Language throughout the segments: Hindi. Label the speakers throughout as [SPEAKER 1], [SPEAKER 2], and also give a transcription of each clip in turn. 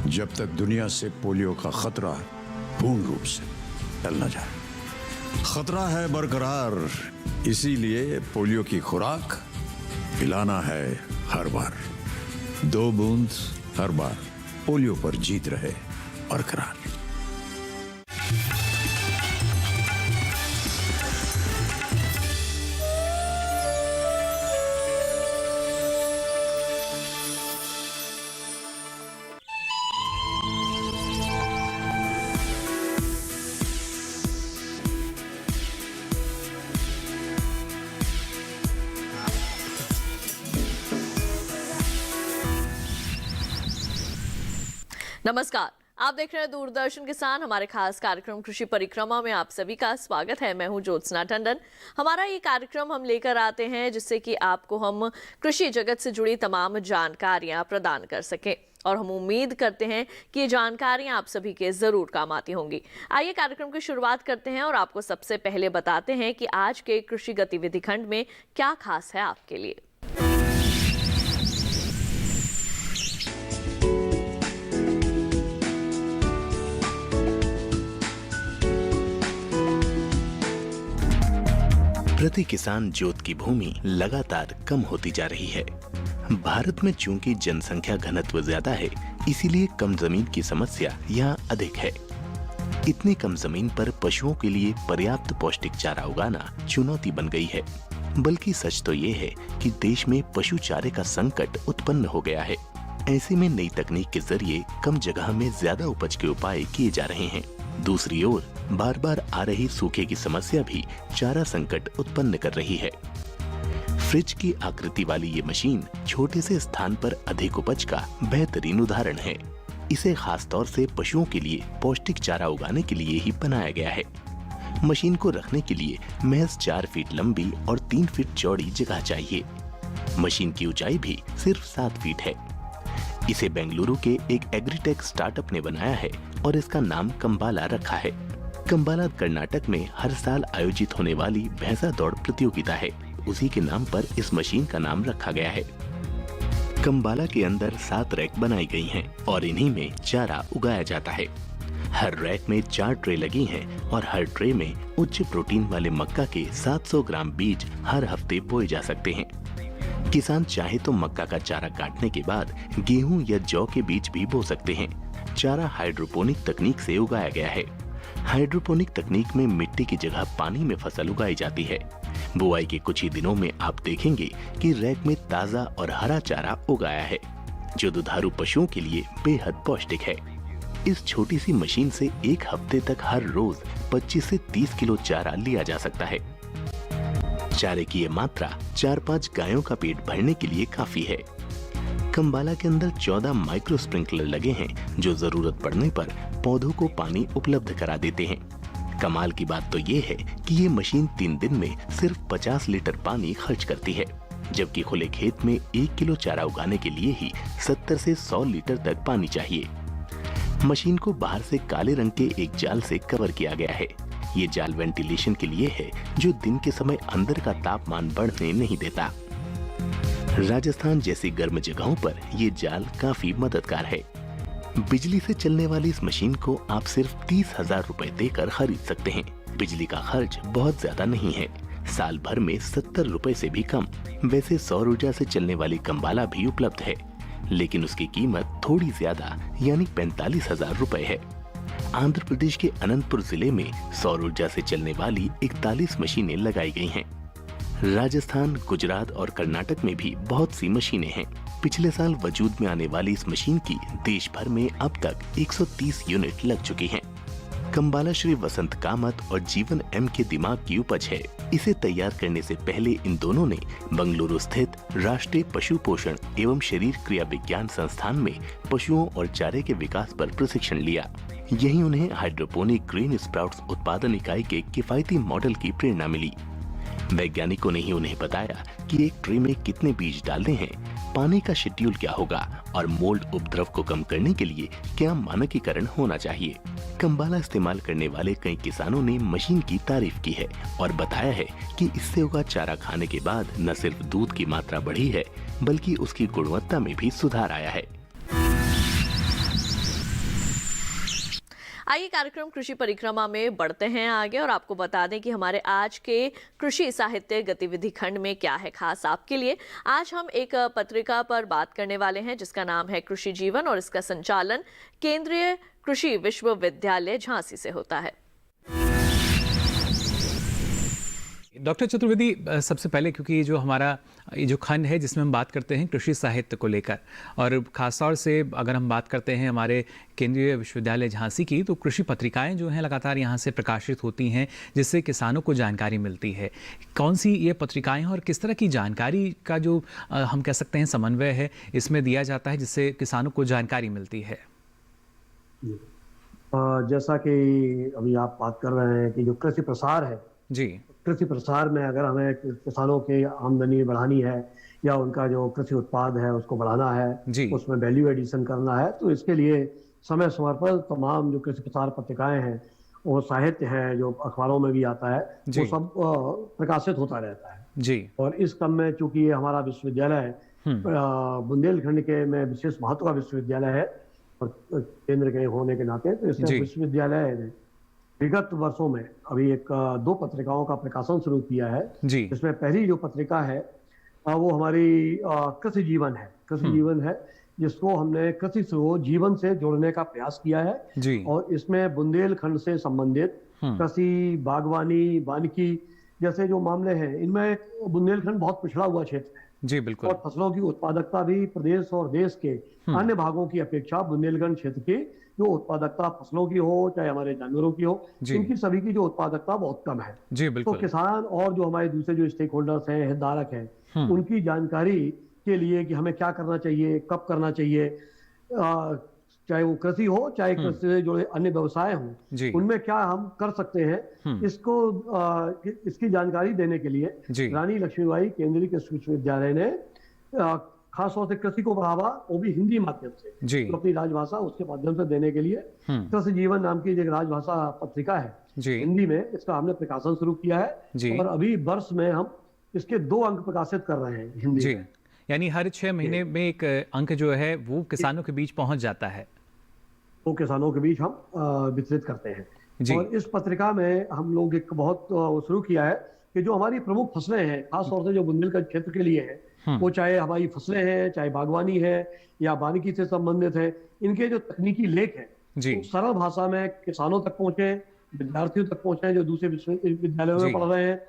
[SPEAKER 1] जब तक दुनिया से पोलियो का खतरा पूर्ण रूप से टल न जाए। खतरा है बरकरार, इसीलिए पोलियो की खुराक पिलाना है हर बार। 2 बूंद हर बार, पोलियो पर जीत रहे बरकरार।
[SPEAKER 2] नमस्कार, आप देख रहे हैं दूरदर्शन किसान। हमारे खास कार्यक्रम कृषि परिक्रमा में आप सभी का स्वागत है। मैं हूं ज्योत्सना टंडन। हमारा ये कार्यक्रम हम लेकर आते हैं जिससे कि आपको हम कृषि जगत से जुड़ी तमाम जानकारियां प्रदान कर सकें, और हम उम्मीद करते हैं कि ये जानकारियां आप सभी के जरूर काम आती होंगी। आइए कार्यक्रम की शुरुआत करते हैं और आपको सबसे पहले बताते हैं कि आज के कृषि गतिविधि खंड में क्या खास है आपके लिए।
[SPEAKER 3] प्रति किसान जोत की भूमि लगातार कम होती जा रही है। भारत में चूंकि जनसंख्या घनत्व ज्यादा है, इसीलिए कम जमीन की समस्या यहाँ अधिक है। इतनी कम जमीन पर पशुओं के लिए पर्याप्त पौष्टिक चारा उगाना चुनौती बन गई है। बल्कि सच तो ये है कि देश में पशु चारे का संकट उत्पन्न हो गया है। ऐसे में नई तकनीक के जरिए कम जगह में ज्यादा उपज के उपाय किए जा रहे हैं। दूसरी ओर बार बार आ रही सूखे की समस्या भी चारा संकट उत्पन्न कर रही है। फ्रिज की आकृति वाली ये मशीन छोटे से स्थान पर अधिक उपज का बेहतरीन उदाहरण है। इसे खास तौर से पशुओं के लिए पौष्टिक चारा उगाने के लिए ही बनाया गया है। मशीन को रखने के लिए महज 4 फीट लंबी और 3 फीट चौड़ी जगह चाहिए। मशीन की ऊंचाई भी सिर्फ 7 फीट है। इसे बेंगलुरु के एक एग्रीटेक स्टार्टअप ने बनाया है और इसका नाम कंबाला रखा है। कंबाला कर्नाटक में हर साल आयोजित होने वाली भैंसा दौड़ प्रतियोगिता है। उसी के नाम पर इस मशीन का नाम रखा गया है। कंबाला के अंदर 7 रैक बनाई गई हैं और इन्हीं में चारा उगाया जाता है। हर रैक में 4 ट्रे लगी हैं और हर ट्रे में उच्च प्रोटीन वाले मक्का के 700 ग्राम बीज हर हफ्ते बोए जा सकते हैं। किसान चाहे तो मक्का का चारा काटने के बाद गेहूं या जौ के बीज भी बो सकते हैं। चारा हाइड्रोपोनिक तकनीक से उगाया गया है। हाइड्रोपोनिक तकनीक में मिट्टी की जगह पानी में फसल उगाई जाती है। बुआई के कुछ ही दिनों में आप देखेंगे कि रैक में ताजा और हरा चारा उगाया है, जो दुधारू पशुओं के लिए बेहद पौष्टिक है। इस छोटी सी मशीन से एक हफ्ते तक हर रोज 25 से 30 किलो चारा लिया जा सकता है। चारे की ये मात्रा 4-5 गायों का पेट भरने के लिए काफी है। कंबाला के अंदर 14 माइक्रो स्प्रिंकलर लगे हैं, जो जरूरत पड़ने पर पौधों को पानी उपलब्ध करा देते हैं। कमाल की बात तो ये है कि ये मशीन 3 दिन में सिर्फ 50 लीटर पानी खर्च करती है, जबकि खुले खेत में 1 किलो चारा उगाने के लिए ही 70 से 100 लीटर तक पानी चाहिए। मशीन को बाहर से काले रंग के एक जाल से कवर किया गया है। ये जाल वेंटिलेशन के लिए है, जो दिन के समय अंदर का तापमान बढ़ने नहीं देता। राजस्थान जैसी गर्म जगहों पर ये जाल काफी मददगार है। बिजली से चलने वाली इस मशीन को आप सिर्फ 30,000 रुपए देकर खरीद सकते हैं। बिजली का खर्च बहुत ज्यादा नहीं है, साल भर में 70 रुपए से भी कम। वैसे सौर ऊर्जा से चलने वाली कंबाला भी उपलब्ध है, लेकिन उसकी कीमत थोड़ी ज्यादा यानी 45,000 रुपए है। आंध्र प्रदेश के अनंतपुर जिले में सौर ऊर्जा से चलने वाली 41 मशीनें लगाई गई हैं। राजस्थान, गुजरात और कर्नाटक में भी बहुत सी मशीनें हैं। पिछले साल वजूद में आने वाली इस मशीन की देश भर में अब तक 130 यूनिट लग चुकी हैं। कंबाला श्री वसंत कामत और जीवन एम के दिमाग की उपज है। इसे तैयार करने से पहले इन दोनों ने बेंगलुरु स्थित राष्ट्रीय पशु पोषण एवं शरीर क्रिया विज्ञान संस्थान में पशुओं और चारे के विकास पर प्रशिक्षण लिया। यहीं उन्हें हाइड्रोपोनिक ग्रीन स्प्राउट्स उत्पादन इकाई के किफायती मॉडल की प्रेरणा मिली। वैज्ञानिकों ने ही उन्हें बताया कि एक ट्रे में कितने बीज डालने हैं, पानी का शेड्यूल क्या होगा और मोल्ड उपद्रव को कम करने के लिए क्या मानकीकरण होना चाहिए। कंबाला इस्तेमाल करने वाले कई किसानों ने मशीन की तारीफ की है और बताया है कि इससे उगा चारा खाने के बाद न सिर्फ दूध की मात्रा बढ़ी है, बल्कि उसकी गुणवत्ता में भी सुधार आया है।
[SPEAKER 2] आइए कार्यक्रम कृषि परिक्रमा में बढ़ते हैं आगे और आपको बता दें कि हमारे आज के कृषि साहित्य गतिविधि खंड में क्या है खास आपके लिए। आज हम एक पत्रिका पर बात करने वाले हैं जिसका नाम है कृषि जीवन और इसका संचालन केंद्रीय कृषि विश्वविद्यालय झांसी से होता है।
[SPEAKER 4] डॉक्टर चतुर्वेदी, सबसे पहले क्योंकि जो हमारा ये जो खंड है जिसमें हम बात करते हैं कृषि साहित्य को लेकर, और ख़ासतौर से अगर हम बात करते हैं हमारे केंद्रीय विश्वविद्यालय झांसी की, तो कृषि पत्रिकाएं जो हैं लगातार यहाँ से प्रकाशित होती हैं जिससे किसानों को जानकारी मिलती है। कौन सी ये पत्रिकाएं हैं और किस तरह की जानकारी का जो हम कह सकते हैं समन्वय है इसमें दिया जाता है जिससे किसानों को जानकारी मिलती है?
[SPEAKER 5] जैसा कि अभी आप बात कर रहे हैं कि जो कृषि प्रसार है
[SPEAKER 4] जी,
[SPEAKER 5] कृषि प्रसार में अगर हमें किसानों की आमदनी बढ़ानी है या उनका जो कृषि उत्पाद है उसको बढ़ाना है, उसमें वैल्यू एडिशन करना है, तो इसके लिए समय समय पर तमाम जो कृषि प्रसार पत्रिकाएं हैं, वो साहित्य है जो अखबारों में भी आता है, वो सब प्रकाशित होता रहता है
[SPEAKER 4] जी।
[SPEAKER 5] और इस क्रम में चूंकि ये हमारा विश्वविद्यालय बुंदेलखंड के में विशेष महत्व का विश्वविद्यालय है और केंद्र के होने के नाते, तो इसमें विश्वविद्यालय ने विगत वर्षों में अभी दो पत्रिकाओं का प्रकाशन शुरू किया है जिसमें पहली जो पत्रिका है वो हमारी कृषि जीवन है। कृषि जीवन है जिसको हमने कृषि से जीवन से जोड़ने का प्रयास किया है और इसमें बुंदेलखंड से संबंधित कृषि, बागवानी, वानिकी जैसे जो मामले हैं, इनमें बुंदेलखंड बहुत पिछड़ा हुआ क्षेत्र है
[SPEAKER 4] जी, बिल्कुल,
[SPEAKER 5] और फसलों की उत्पादकता भी प्रदेश और देश के अन्य भागों की अपेक्षा बुंदेलखंड क्षेत्र की जो उत्पादकता फसलों की हो चाहे हमारे जानवरों की हो, इनकी सभी की जो उत्पादकता बहुत कम है
[SPEAKER 4] जी, बिल्कुल।
[SPEAKER 5] तो किसान और जो हमारे दूसरे जो स्टेक होल्डर्स हैं, हितधारक हैं, उनकी जानकारी के लिए कि हमें क्या करना चाहिए, कब करना चाहिए, चाहे वो कृषि हो चाहे कृषि से जुड़े अन्य व्यवसाय हों, उनमें क्या हम कर सकते हैं, इसकी जानकारी देने के लिए रानी लक्ष्मीबाई केंद्रीय कृषि विश्वविद्यालय ने खासतौर से कृषि को बढ़ावा वो भी हिंदी माध्यम से तो अपनी राजभाषा उसके माध्यम से देने के लिए कृषि जीवन नाम की एक राजभाषा पत्रिका है हिंदी में, इसका हमने प्रकाशन शुरू किया है और अभी वर्ष में हम इसके 2 अंक प्रकाशित कर रहे हैं हिंदी में।
[SPEAKER 4] यानी हर 6 महीने में एक अंक जो है वो किसानों के बीच पहुंच जाता है,
[SPEAKER 5] वो किसानों के बीच हम वितरित करते हैं। और इस पत्रिका में हम लोग एक बहुत शुरू किया है कि जो हमारी प्रमुख फसलें हैं, खासतौर से जो बुंदेलखंड क्षेत्र के लिए है, वो चाहे हमारी फसलें हैं, चाहे बागवानी है या वानिकी से संबंधित है, इनके जो तकनीकी लेख हैं तो सरल भाषा में किसानों तक पहुंचे, विद्यार्थियों तक पहुंचे जो दूसरे विश्वविद्यालयों में पढ़ रहे हैं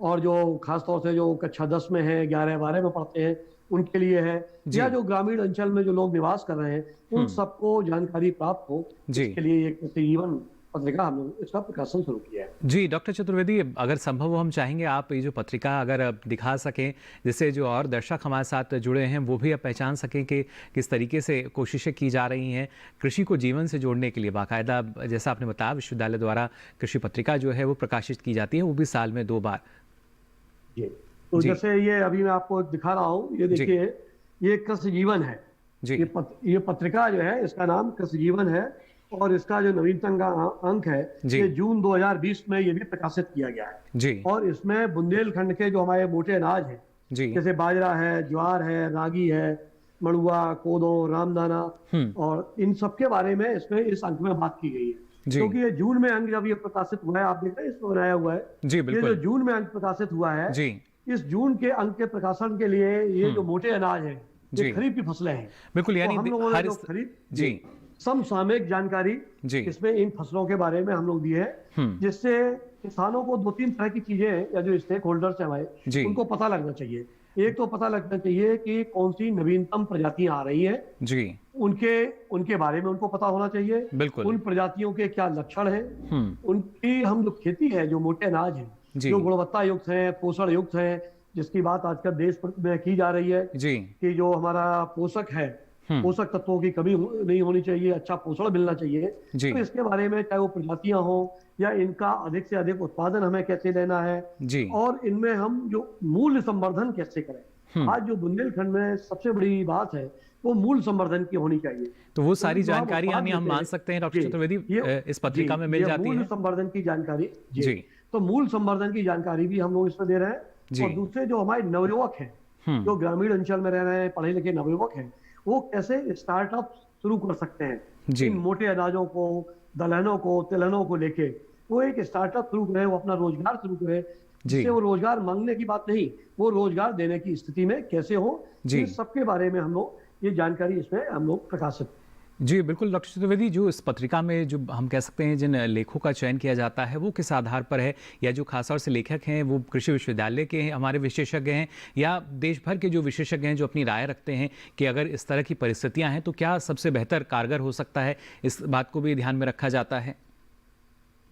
[SPEAKER 5] और जो खासतौर से जो कक्षा 10 में है, 11, 12 में पढ़ते हैं उनके लिए है, या जो ग्रामीण अंचल में जो लोग निवास कर रहे हैं उन सबको जानकारी प्राप्त हो, इसके लिए एक कृषि जीवन पत्रिका हम लोग इसका प्रकाशन शुरू किया है।
[SPEAKER 4] जी डॉक्टर चतुर्वेदी, अगर संभव हो हम चाहेंगे आप ये जो पत्रिका अगर दिखा सकें जिससे जो और दर्शक हमारे साथ जुड़े हैं वो भी अब पहचान सकें कि किस तरीके से कोशिशें की जा रही हैं कृषि को जीवन से जोड़ने के लिए। बाकायदा जैसा आपने बताया विश्वविद्यालय द्वारा कृषि पत्रिका जो है वो प्रकाशित की जाती है, वो भी साल में 2 बार।
[SPEAKER 5] तो जैसे ये अभी मैं आपको दिखा रहा हूँ, ये देखिए ये कृषि जीवन है, ये पत्रिका जो है इसका नाम कृषि जीवन है और इसका जो नवीनतम का अंक है ये जून 2020 में ये भी प्रकाशित किया गया है और इसमें बुंदेलखंड के जो हमारे मोटे अनाज हैं जैसे बाजरा है, ज्वार है, रागी है, मड़ुआ, कोदो, रामदाना और इन सब के बारे में इसमें इस अंक में बात की गई है क्योंकि ये जून में अंक जब ये प्रकाशित हुआ है, आप देख रहे हैं इसमें बनाया हुआ है, ये जो जून में अंक प्रकाशित हुआ है, इस जून के अंक के प्रकाशन के लिए ये जो मोटे अनाज है ये खरीफ की फसलें हैं।
[SPEAKER 4] बिल्कुल, यानी
[SPEAKER 5] हम लोगों ने जो खरीफ समसामयिक जानकारी इसमें इन फसलों के बारे में हम लोग दिए हैं जिससे किसानों को 2-3 तरह की चीजें या जो स्टेक होल्डर्स हैं हमारे उनको पता लगना चाहिए। एक तो पता लगना चाहिए कि कौन सी नवीनतम प्रजातियां आ रही हैं उनके बारे में उनको पता होना चाहिए, उन प्रजातियों के क्या लक्षण हैं, उनकी हम जो खेती है जो मोटे अनाज है जो गुणवत्ता युक्त है, पोषण युक्त है, जिसकी बात आजकल देश में की जा रही है कि जो हमारा पोषक है, पोषक तत्वों की कमी नहीं होनी चाहिए, अच्छा पोषण मिलना चाहिए। तो इसके बारे में चाहे वो प्रजातियां हो या इनका अधिक से अधिक उत्पादन हमें कैसे लेना है और इनमें हम जो मूल्य संवर्धन कैसे करें। आज जो बुंदेलखंड में सबसे बड़ी बात है वो मूल्य संवर्धन की होनी चाहिए।
[SPEAKER 4] तो वो सारी जानकारी हम मान सकते हैं डॉक्टर चतुर्वेदी इस पत्रिका में मिल जाती है।
[SPEAKER 5] मूल्य संवर्धन की जानकारी तो मूल्य संवर्धन की जानकारी भी हम लोग इसमें दे रहे हैं और दूसरे जो हमारे नवयुवक हैं जो ग्रामीण अंचल में रह रहे हैं, पढ़े लिखे नवयुवक हैं, वो कैसे स्टार्टअप शुरू कर सकते हैं इन मोटे अनाजों को, दलहनों को, तिलहनों को लेके वो एक स्टार्टअप शुरू करे, वो अपना रोजगार शुरू करे, जिससे वो रोजगार मांगने की बात नहीं, वो रोजगार देने की स्थिति में कैसे हो, इन सबके बारे में हम लोग ये जानकारी इसमें हम लोग प्रकाशित।
[SPEAKER 4] जी बिल्कुल डॉक्टर चतुर्वेदी, जो इस पत्रिका में जो हम कह सकते हैं जिन लेखों का चयन किया जाता है वो किस आधार पर है, या जो खासतौर से लेखक हैं वो कृषि विश्वविद्यालय के हैं, हमारे विशेषज्ञ हैं, या देश भर के जो विशेषज्ञ हैं जो अपनी राय रखते हैं कि अगर इस तरह की परिस्थितियां हैं तो क्या सबसे बेहतर कारगर हो सकता है, इस बात को भी ध्यान में रखा जाता है?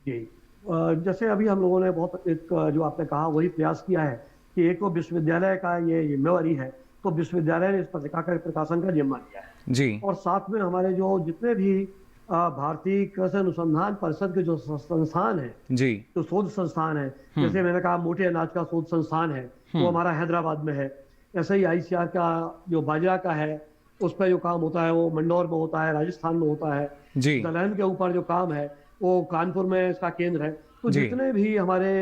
[SPEAKER 5] जी, जैसे अभी हम लोगों ने बहुत एक जो आपने कहा वही प्रयास किया है कि एक तो विश्वविद्यालय का ये जिम्मेवारी है, तो विश्वविद्यालय ने इस पत्रिका का प्रकाशन का जिम्मा लिया है
[SPEAKER 4] जी,
[SPEAKER 5] और साथ में हमारे जो जितने भी भारतीय कृषि अनुसंधान परिषद के जो संस्थान है जी, जो शोध संस्थान है, जैसे मैंने कहा मोटे अनाज का शोध संस्थान है वो हमारा हैदराबाद में है, ऐसे ही ICAR का जो बाजरा का है उस पर जो काम होता है वो मंदसौर में होता है, राजस्थान में होता है जी, दलहन के ऊपर जो काम है वो कानपुर में इसका केंद्र है। तो जितने भी हमारे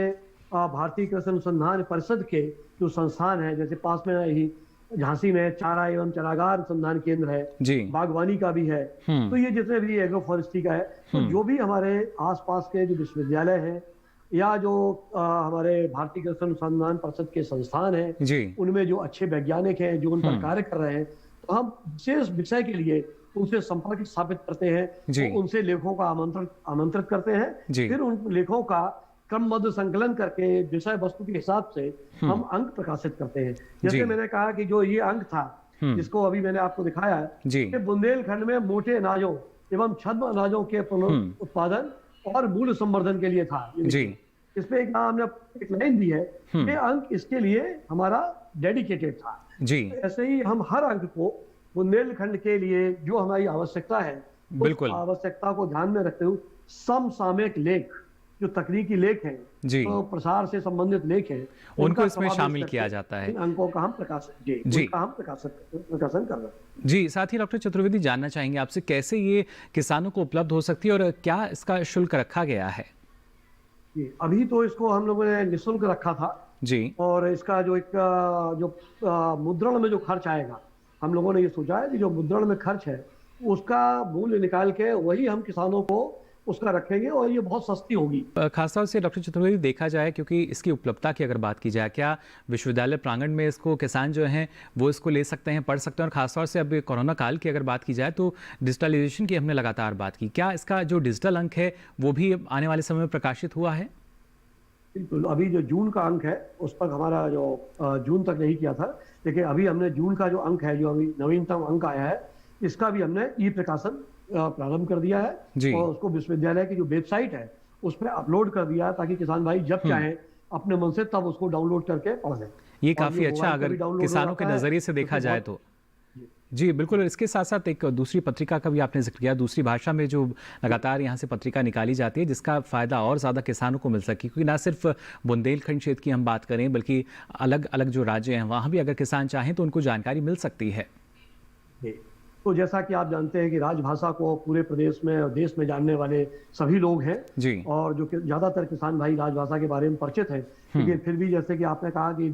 [SPEAKER 5] भारतीय कृषि अनुसंधान परिषद के जो संस्थान है, जैसे पास में ही झांसी में चारा एवं चारागार अनुसंधान केंद्र है जी, बागवानी का भी है, तो ये जितने भी एग्रो फॉरेस्ट्री का है, तो जो भी हमारे आसपास के जो विश्वविद्यालय हैं या जो हमारे भारतीय कृषि अनुसंधान परिषद के संस्थान हैं उनमें जो अच्छे वैज्ञानिक हैं जो उन पर कार्य कर रहे हैं, तो हम विशेष विषय के लिए उनसे संपर्क स्थापित करते हैं, तो उनसे लेखों का आमंत्रित करते हैं, फिर उन लेखों का क्रमबद्ध संकलन करके विषय वस्तु के हिसाब से हम अंक प्रकाशित करते हैं। जैसे मैंने कहा कि जो ये अंक था जिसको अभी मैंने आपको दिखाया है कि बुंदेलखंड में मोटे अनाजों एवं छद्म अनाजों के उत्पादन और मूल्य संवर्धन के लिए था जी। इसमें एक हमने एक लाइन दी है, ये अंक इसके लिए हमारा डेडिकेटेड था जी। ऐसे ही हम हर अंक को बुंदेलखंड के लिए जो हमारी आवश्यकता है बिल्कुल आवश्यकता को ध्यान में रखते हुए समसामयिक लेख जो तकनीकी लेख हैं जी, तो प्रसार से संबंधित लेख हैं
[SPEAKER 4] उनको इसमें शामिल किया जाता है।
[SPEAKER 5] अंकों का हम प्रकाशन कर रहे हैं
[SPEAKER 4] जी। साथ ही डॉक्टर चतुर्वेदी जानना चाहेंगे आपसे कैसे ये किसानों को उपलब्ध हो सकती है और क्या इसका शुल्क रखा गया है?
[SPEAKER 5] जी, अभी तो इसको हम लोगों ने निःशुल्क रखा था जी, और इसका जो एक जो मुद्रण में जो खर्च आएगा, हम लोगों ने ये सोचा है कि जो मुद्रण में खर्च है उसका मूल्य निकाल के वही हम किसानों को उसका रखेंगे और ये बहुत सस्ती होगी।
[SPEAKER 4] खासतौर से डॉक्टर चतुर्वेदी देखा जाए, क्योंकि इसकी उपलब्धता की अगर बात की जाए, क्या विश्वविद्यालय प्रांगण में इसको किसान जो हैं वो इसको ले सकते हैं, पढ़ सकते हैं? और खासतौर से अब कोरोना काल की अगर बात की जाए तो डिजिटलाइजेशन की हमने लगातार बात की, क्या इसका जो डिजिटल अंक है वो भी आने वाले समय में प्रकाशित हुआ है?
[SPEAKER 5] बिल्कुल, अभी जो जून का अंक है उस पर हमारा जो जून तक नहीं किया था, लेकिन अभी हमने जून का जो अंक है, जो अभी नवीनतम अंक आया है, इसका भी हमने ई प्रकाशन प्रारंभ कर दिया है और उसको विश्वविद्यालय की जो वेबसाइट है उस पर अपलोड कर दिया है ताकि किसान भाई जब चाहें अपने मन से तब उसको डाउनलोड करके पढ़ लें।
[SPEAKER 4] ये काफी अच्छा अगर किसानों के नजरिए से देखा जाए तो जी बिल्कुल। इसके साथ साथ एक दूसरी पत्रिका का भी आपने जिक्र किया, दूसरी भाषा में जो लगातार यहाँ से पत्रिका निकाली जाती है जिसका फायदा और ज़्यादा किसानों को मिल सके, क्योंकि ना सिर्फ बुंदेलखंड क्षेत्र की हम बात करें बल्कि अलग अलग जो राज्य हैं वहाँ भी अगर किसान चाहें तो उनको जानकारी मिल सकती है।
[SPEAKER 5] तो जैसा कि आप जानते हैं कि राजभाषा को पूरे प्रदेश में और देश में जानने वाले सभी लोग हैं जी, और जो ज़्यादातर किसान भाई राजभाषा के बारे में परिचित हैं, लेकिन फिर भी जैसे कि आपने कहा कि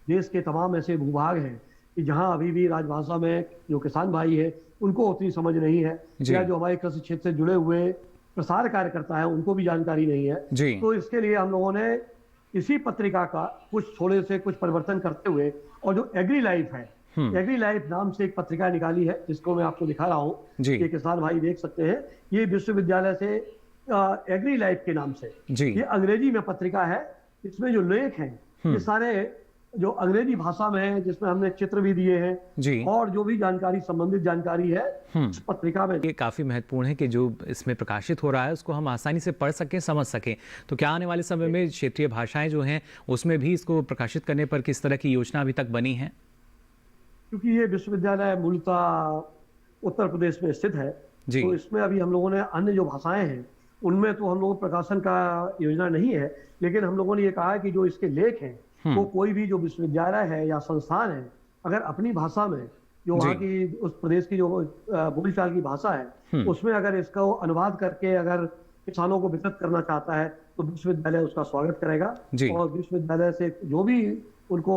[SPEAKER 5] देश के तमाम ऐसे भूभाग हैं कि जहां अभी भी राजभाषा में जो किसान भाई है उनको उतनी समझ नहीं है, या जो हमारे कृषि क्षेत्र से जुड़े हुए प्रसार कार्यकर्ता है उनको भी जानकारी नहीं है जी। तो इसके लिए हम लोगों ने इसी पत्रिका का थोड़े से कुछ परिवर्तन करते हुए और जो एग्री लाइफ है, एग्री लाइफ नाम से एक पत्रिका निकाली है जिसको मैं आपको दिखा रहा हूँ, ये किसान भाई देख सकते हैं। ये विश्वविद्यालय से एग्री लाइफ के नाम से ये अंग्रेजी में पत्रिका है। इसमें जो लेख हैं ये सारे जो अंग्रेजी भाषा में है, जिसमें हमने चित्र भी दिए हैं जी, और जो भी जानकारी संबंधित जानकारी है इस पत्रिका में।
[SPEAKER 4] ये काफी महत्वपूर्ण है कि जो इसमें प्रकाशित हो रहा है उसको हम आसानी से पढ़ सकें, समझ सकें। तो क्या आने वाले समय में क्षेत्रीय भाषाएं जो हैं उसमें भी इसको प्रकाशित करने पर किस तरह की योजना अभी तक बनी है?
[SPEAKER 5] क्योंकि ये विश्वविद्यालय मूलतः उत्तर प्रदेश में स्थित है जी, तो इसमें अभी हम लोगों ने अन्य जो भाषाएं हैं उनमें तो हम लोगों प्रकाशन का योजना नहीं है, लेकिन हम लोगों ने ये कहा कि जो इसके लेख हैं वो कोई भी जो विश्वविद्यालय है या संस्थान है अगर अपनी भाषा में जो वहाँ की उस प्रदेश की जो बोलचाल की भाषा है उसमें अगर इसका अनुवाद करके अगर किसानों को वितरित करना चाहता है तो विश्वविद्यालय उसका स्वागत करेगा, और विश्वविद्यालय से जो भी उनको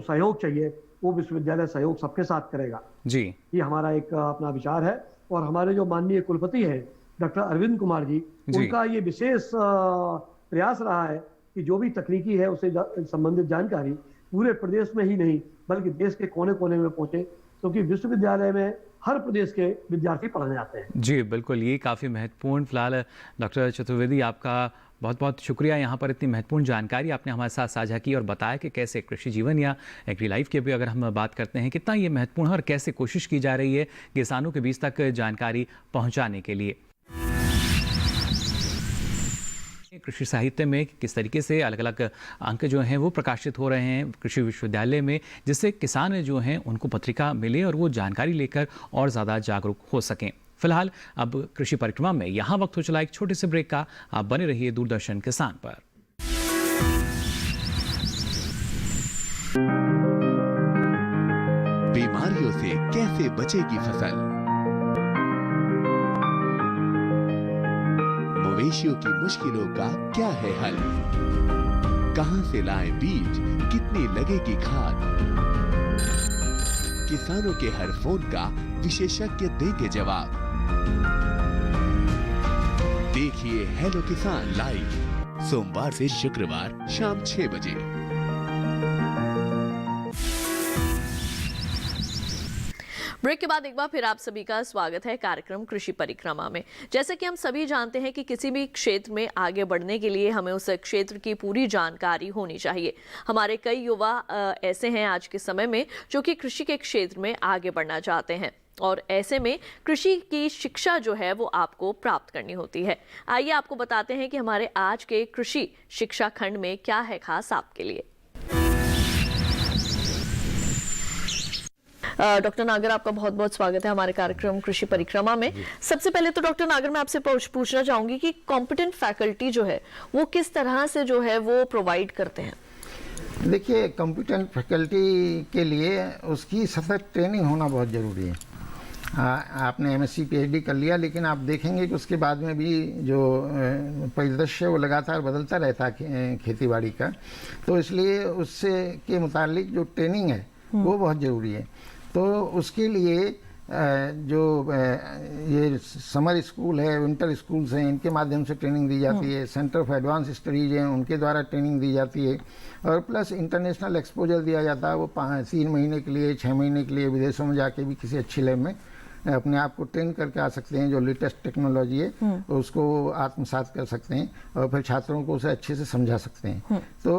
[SPEAKER 5] सहयोग चाहिए वो विश्वविद्यालय सहयोग सबके साथ करेगा जी। ये हमारा एक अपना विचार है और हमारे जो माननीय कुलपति हैं डॉक्टर अरविंद कुमार जी, उनका ये विशेष प्रयास रहा है कि जो भी तकनीकी है उससे संबंधित जानकारी पूरे प्रदेश में ही नहीं बल्कि देश के कोने कोने में पहुंचे, क्योंकि विश्वविद्यालय में हर प्रदेश के विद्यार्थी पढ़ने आते हैं।
[SPEAKER 4] जी बिल्कुल, ये काफ़ी महत्वपूर्ण। फिलहाल डॉक्टर चतुर्वेदी, आपका बहुत बहुत शुक्रिया, यहाँ पर इतनी महत्वपूर्ण जानकारी आपने हमारे साथ साझा की और बताया कि कैसे कृषि जीवन या एग्री लाइफ की भी अगर हम बात करते हैं कितना ये महत्वपूर्ण है और कैसे कोशिश की जा रही है किसानों के बीच तक जानकारी पहुँचाने के लिए। कृषि साहित्य में किस तरीके से अलग अलग अंक जो हैं वो प्रकाशित हो रहे हैं कृषि विश्वविद्यालय में, जिससे किसान जो हैं उनको पत्रिका मिले और वो जानकारी लेकर और ज़्यादा जागरूक हो सकें। फिलहाल अब कृषि परिक्रमा में यहाँ वक्त हो चला एक छोटे से ब्रेक का। आप बने रहिए दूरदर्शन किसान पर।
[SPEAKER 3] बीमारियों से कैसे बचेगी फसल, मवेशियों की मुश्किलों का क्या है हल, कहां से लाएं बीज, कितनी लगेगी खाद, किसानों के हर फोन का विशेषज्ञ देंगे जवाब। देखिए हेलो किसान लाइव सोमवार से शुक्रवार शाम 6 बजे।
[SPEAKER 2] ब्रेक के बाद एक बार फिर आप सभी का स्वागत है कार्यक्रम कृषि परिक्रमा में। जैसे कि हम सभी जानते हैं कि किसी भी क्षेत्र में आगे बढ़ने के लिए हमें उस क्षेत्र की पूरी जानकारी होनी चाहिए। हमारे कई युवा ऐसे हैं आज के समय में जो कि कृषि के क्षेत्र में आगे बढ़ना चाहते हैं और ऐसे में कृषि की शिक्षा जो है वो आपको प्राप्त करनी होती है। आइए आपको बताते हैं कि हमारे आज के कृषि शिक्षा खंड में क्या है खास आपके लिए। डॉक्टर नागर, आपका बहुत बहुत स्वागत है हमारे कार्यक्रम कृषि परिक्रमा में। सबसे पहले तो डॉक्टर नागर मैं आपसे पूछना चाहूंगी कि कॉम्पिटेंट फैकल्टी जो है वो किस तरह से जो है वो प्रोवाइड करते हैं?
[SPEAKER 6] देखिए, कॉम्पिटेंट फैकल्टी के लिए उसकी सतत ट्रेनिंग होना बहुत ज़रूरी है। आपने MSc PhD कर लिया, लेकिन आप देखेंगे कि उसके बाद में भी जो परिदृश्य वो लगातार बदलता रहता है खेती बाड़ी का, तो इसलिए उससे के मुतालिक जो ट्रेनिंग है वो बहुत ज़रूरी है। तो उसके लिए जो ये समर स्कूल है, विंटर स्कूल्स हैं, इनके माध्यम से ट्रेनिंग दी जाती है। सेंटर ऑफ एडवांस स्टडीज हैं, उनके द्वारा ट्रेनिंग दी जाती है और प्लस इंटरनेशनल एक्सपोजर दिया जाता है। वो 3 महीने के लिए, 6 महीने के लिए विदेशों में जाके भी किसी अच्छी लैब में अपने आप को ट्रेन करके आ सकते हैं। जो लेटेस्ट टेक्नोलॉजी है उसको आत्मसात कर सकते हैं और फिर छात्रों को उसे अच्छे से समझा सकते हैं। तो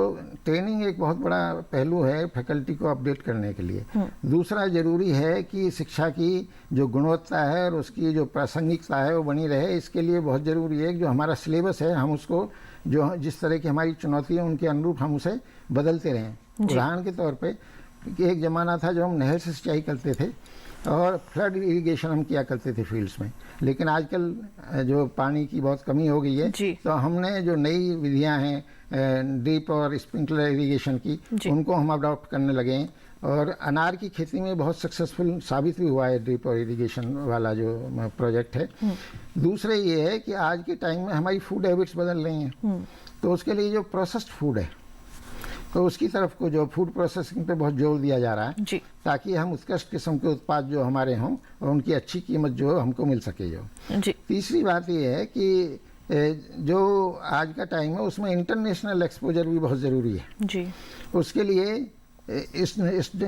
[SPEAKER 6] ट्रेनिंग एक बहुत बड़ा पहलू है फैकल्टी को अपडेट करने के लिए। दूसरा ज़रूरी है कि शिक्षा की जो गुणवत्ता है और उसकी जो प्रासंगिकता है वो बनी रहे। इसके लिए बहुत ज़रूरी है कि जो हमारा सिलेबस है हम उसको जो जिस तरह की हमारी चुनौती है उनके अनुरूप हम उसे बदलते रहें। उदाहरण के तौर पे एक ज़माना था जो हम नहर से सिंचाई करते थे और फ्लड इरिगेशन हम किया करते थे फील्ड्स में, लेकिन आजकल जो पानी की बहुत कमी हो गई है तो हमने जो नई विधियां हैं ड्रिप और स्प्रिंकलर इरिगेशन की, उनको हम अडॉप्ट करने लगे हैं और अनार की खेती में बहुत सक्सेसफुल साबित भी हुआ है ड्रिप और इरिगेशन वाला जो प्रोजेक्ट है। दूसरे ये है कि आज के टाइम में हमारी फूड हैबिट्स बदल रही हैं, तो उसके लिए जो प्रोसेस्ड फूड है तो उसकी तरफ को जो फूड प्रोसेसिंग पे बहुत जोर दिया जा रहा है ताकि हम उत्कृष्ट किस्म के उत्पाद जो हमारे हों और उनकी अच्छी कीमत जो हमको मिल सके। जो तीसरी बात ये है कि जो आज का टाइम है उसमें इंटरनेशनल एक्सपोजर भी बहुत ज़रूरी है। उसके लिए इस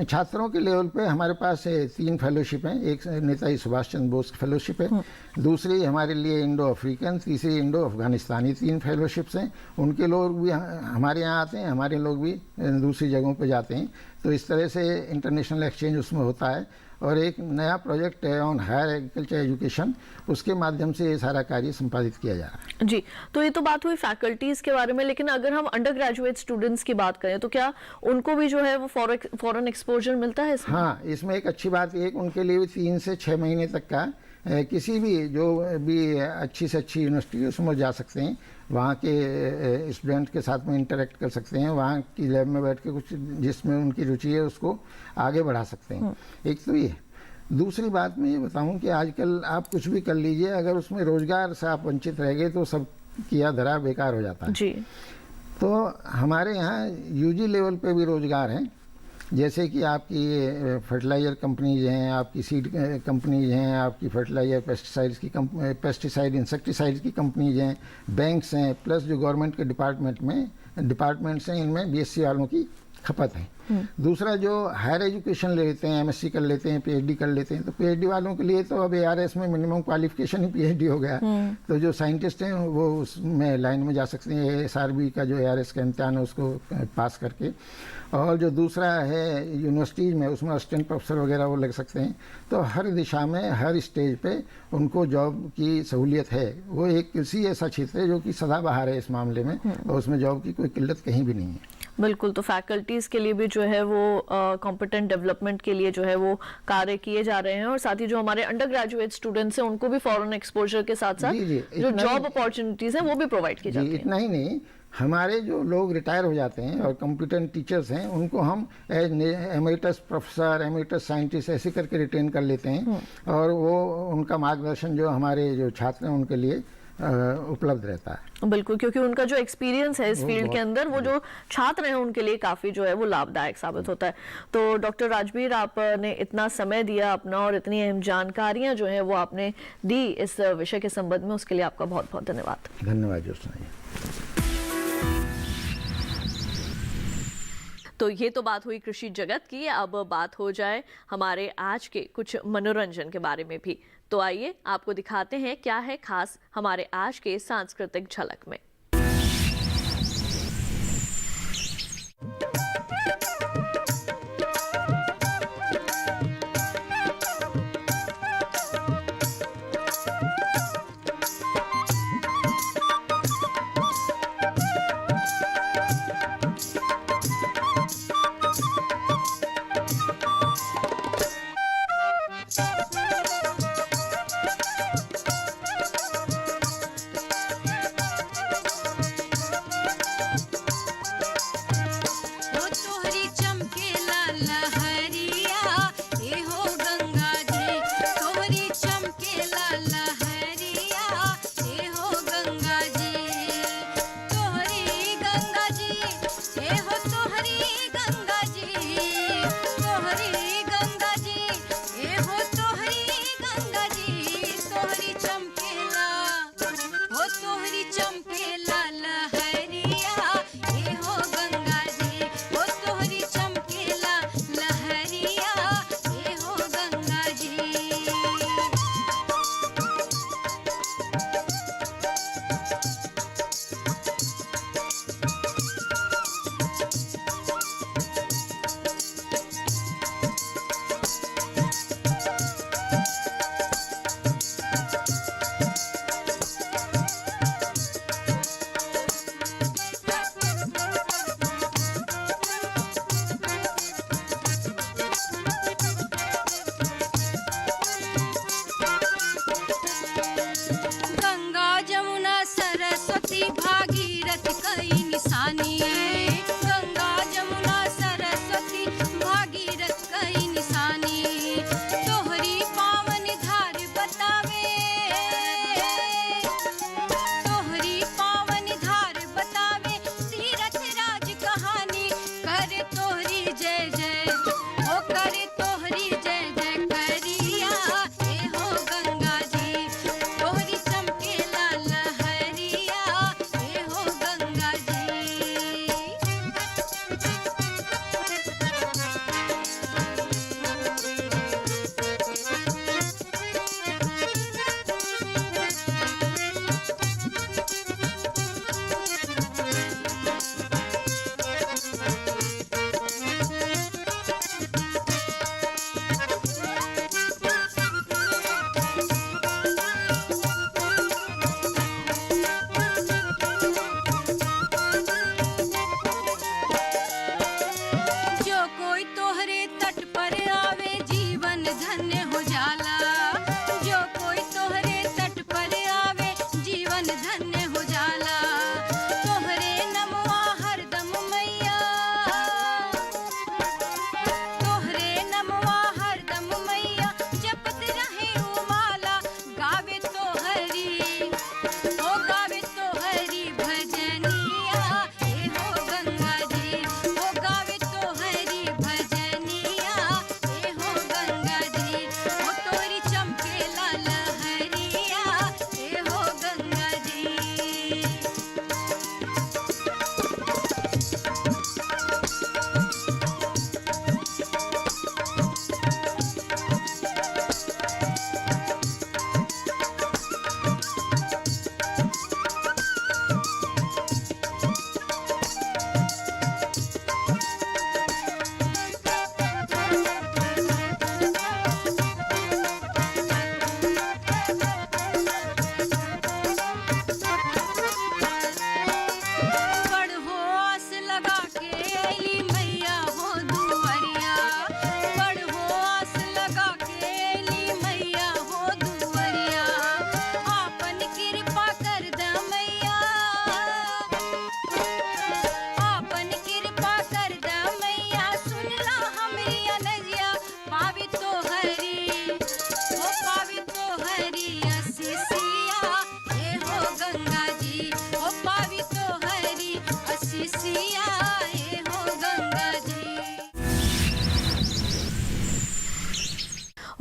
[SPEAKER 6] छात्रों के लेवल पे हमारे पास 3 फेलोशिप हैं। एक नेताजी सुभाष चंद्र बोस फेलोशिप है, दूसरी हमारे लिए इंडो अफ्रीकन, तीसरी इंडो अफगानिस्तानी। 3 फेलोशिप्स हैं। उनके लोग भी हमारे यहाँ आते हैं, हमारे लोग भी दूसरी जगहों पे जाते हैं। तो इस तरह से इंटरनेशनल एक्सचेंज उसमें होता है। और एक नया प्रोजेक्ट है ऑन हायर एग्रीकल्चर एजुकेशन, उसके माध्यम से ये सारा कार्य संपादित किया जा रहा है।
[SPEAKER 2] जी, तो ये तो बात हुई फैकल्टीज के बारे में, लेकिन अगर हम अंडर ग्रेजुएट स्टूडेंट्स की बात करें तो क्या उनको भी जो है वो फॉरेन एक्सपोजर मिलता है इसमें? हाँ,
[SPEAKER 6] इसमें एक अच्छी बात ये कि उनके लिए भी 3 से 6 महीने तक का किसी भी जो भी अच्छी से अच्छी यूनिवर्सिटी उसमें जा सकते हैं, वहाँ के स्टूडेंट के साथ में इंटरेक्ट कर सकते हैं, वहाँ की लैब में बैठ के कुछ जिसमें उनकी रुचि है उसको आगे बढ़ा सकते हैं। एक तो ये। दूसरी बात मैं ये बताऊँ कि आजकल आप कुछ भी कर लीजिए, अगर उसमें रोजगार से आप वंचित रह गए तो सब किया धरा बेकार हो जाता है।
[SPEAKER 2] जी।
[SPEAKER 6] तो हमारे यहाँ UG लेवल पे भी रोजगार हैं जैसे कि आपकी फर्टिलाइज़र कंपनीज हैं, आपकी सीड कंपनीज हैं, आपकी फर्टिलाइज़र पेस्टिसाइड इंसेक्टिसाइड्स की कंपनीज हैं, बैंक्स हैं, प्लस जो गवर्नमेंट के डिपार्टमेंट्स हैं, इनमें बीएससी वालों की खपत है। दूसरा, जो हायर एजुकेशन ले लेते हैं, एमएससी कर लेते हैं, पीएचडी कर लेते हैं, तो पीएचडी वालों के लिए तो अब एआरएस में मिनिमम क्वालिफिकेशन ही पीएचडी हो गया। तो जो साइंटिस्ट हैं वो उसमें लाइन में जा सकते हैं, एसआरबी का जो एआरएस का इम्तिहान है उसको पास करके। और जो दूसरा है यूनिवर्सिटीज़ में, उसमें असिस्टेंट प्रोफेसर वगैरह वो लग सकते हैं। तो हर दिशा में, हर स्टेज पे उनको जॉब की सहूलियत है। वो एक कृषि ऐसा क्षेत्र है जो कि सदाबहार है इस मामले में, और उसमें जॉब की कोई किल्लत कहीं भी नहीं है।
[SPEAKER 2] बिल्कुल, तो फैकल्टीज़ के लिए भी जो है वो कॉम्पिटेंट डेवलपमेंट के लिए जो है वो कार्य किए जा रहे हैं, और साथ ही जो हमारे अंडर ग्रेजुएट स्टूडेंट्स हैं उनको भी फॉरेन एक्सपोजर के साथ साथ जो जॉब अपॉर्चुनिटीज़ हैं वो भी प्रोवाइड की जाती है।
[SPEAKER 6] इतना ही नहीं, हमारे जो लोग रिटायर हो जाते हैं और कॉम्पिटेंट टीचर्स हैं, उनको हम एमेरिटस प्रोफेसर, एमेरिटस साइंटिस्ट ऐसे करके रिटेन कर लेते हैं, और वो उनका मार्गदर्शन जो हमारे जो छात्र हैं उनके लिए उपलब्ध रहता है।
[SPEAKER 2] बिल्कुल, क्योंकि उनका जो एक्सपीरियंस है इस फील्ड के अंदर, वो जो छात्र हैं उनके लिए काफ़ी जो है वो लाभदायक साबित होता है। तो डॉक्टर राजबीर, आपने इतना समय दिया अपना और इतनी अहम जानकारियां जो है वो आपने दी इस विषय के संबंध में, उसके लिए आपका बहुत बहुत धन्यवाद।
[SPEAKER 6] धन्यवाद ज्योत्सना जी।
[SPEAKER 2] तो ये तो बात हुई कृषि जगत की, अब बात हो जाए हमारे आज के कुछ मनोरंजन के बारे में भी। तो आइए आपको दिखाते हैं क्या है खास हमारे आज के सांस्कृतिक झलक में।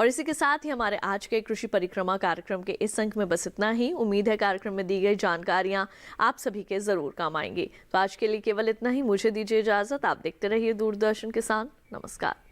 [SPEAKER 2] और इसी के साथ ही हमारे आज के कृषि परिक्रमा कार्यक्रम के इस अंक में बस इतना ही। उम्मीद है कार्यक्रम में दी गई जानकारियां आप सभी के जरूर काम आएंगी। तो आज के लिए केवल इतना ही। मुझे दीजिए इजाजत। आप देखते रहिए दूरदर्शन किसान। नमस्कार।